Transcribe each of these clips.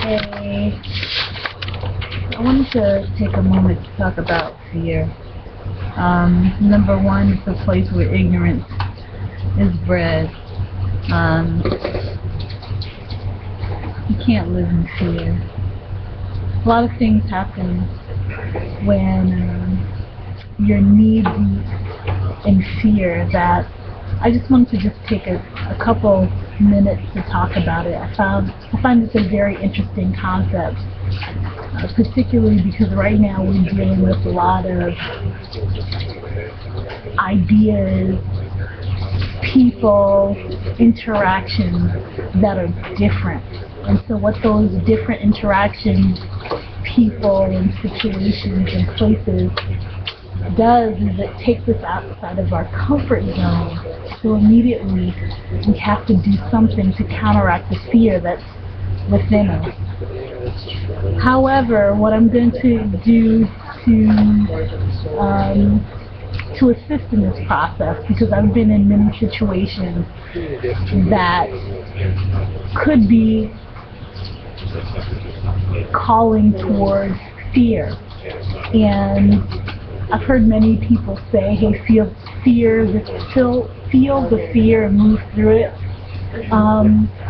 Hey, I wanted to take a moment to talk about fear. Number one, it's a place where ignorance is bred. You can't live in fear. A lot of things happen when you're knee-deep in fear that I just wanted to just take a couple minutes to talk about it. I find this a very interesting concept, particularly because right now we're dealing with a lot of ideas, people, interactions that are different. And so what those different interactions, people, and situations and places does is it takes us outside of our comfort zone. So immediately we have to do something to counteract the fear that's within us. However, what I'm going to do to assist in this process, because I've been in many situations that could be calling towards fear, and I've heard many people say, hey, feel the fear and move through it.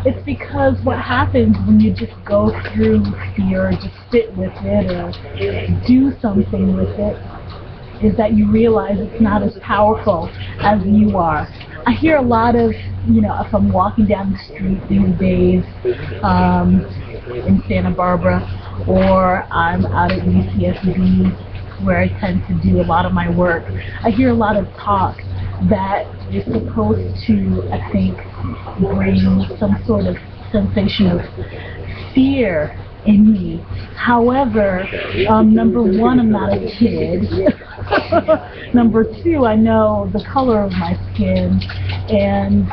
It's because what happens when you just go through fear or just sit with it or do something with it is that you realize it's not as powerful as you are. I hear a lot of, if I'm walking down the street these days in Santa Barbara, or I'm out at UCSB where I tend to do a lot of my work, I hear a lot of talk that is supposed to, I think, bring some sort of sensation of fear in me. However, number one, I'm not a kid. Number two, I know the color of my skin. And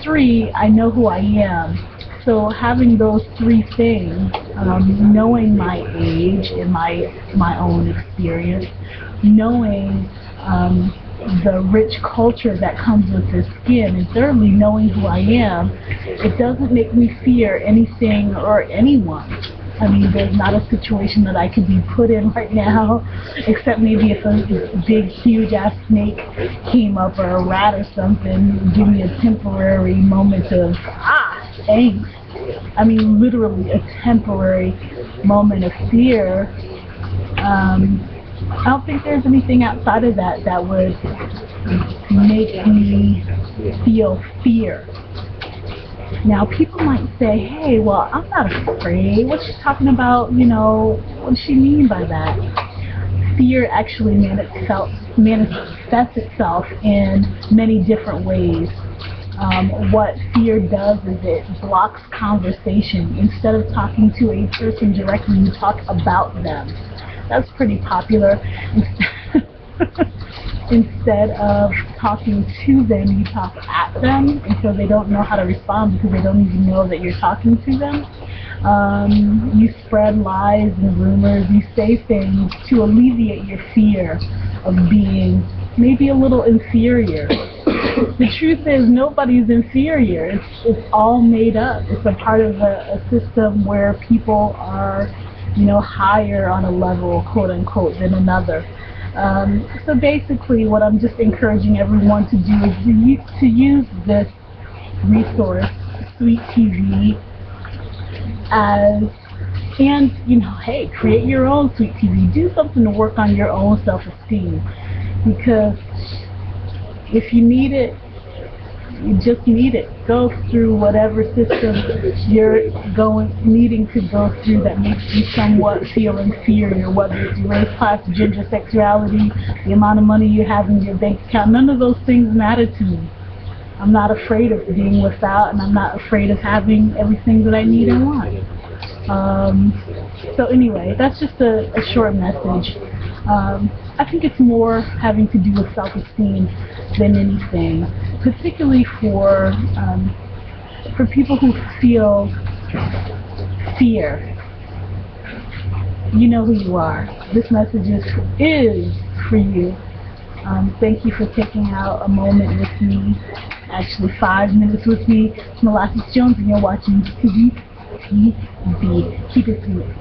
three, I know who I am. So having those three things, knowing my age and my own experience, knowing the rich culture that comes with this skin, and thirdly, knowing who I am, it doesn't make me fear anything or anyone. I mean, there's not a situation that I could be put in right now, except maybe if a big, huge-ass snake came up or a rat or something, give me a temporary moment of, angst. I mean, literally a temporary moment of fear. I don't think there's anything outside of that that would make me feel fear. Now, people might say, hey, well, I'm not afraid. What's she talking about? What does she mean by that? Fear actually manifests itself in many different ways. What fear does is it blocks conversation. Instead of talking to a person directly, you talk about them. That's pretty popular. Instead of talking to them, you talk at them, and so they don't know how to respond because they don't even know that you're talking to them. You spread lies and rumors. You say things to alleviate your fear of being maybe a little inferior. The truth is, nobody's inferior. It's all made up. It's a part of a system where people are, higher on a level, quote unquote, than another. So basically, what I'm just encouraging everyone to do is to use this resource, Sweet TV, hey, create your own Sweet TV. Do something to work on your own self-esteem, because if you need it, you just need it. Go through whatever system you're needing to go through that makes you somewhat feel inferior, whether it's your race, class, gender, sexuality, the amount of money you have in your bank account. None of those things matter to me. I'm not afraid of being without, and I'm not afraid of having everything that I need and want. So anyway, that's just a short message. I think it's more having to do with self-esteem than anything, particularly for people who feel fear. You know who you are. This message is for you. Thank you for taking out a moment with me, actually 5 minutes with me. It's Molasses Jones, and you're watching SWEETEntertainmentProductions. be. Keep it sweet.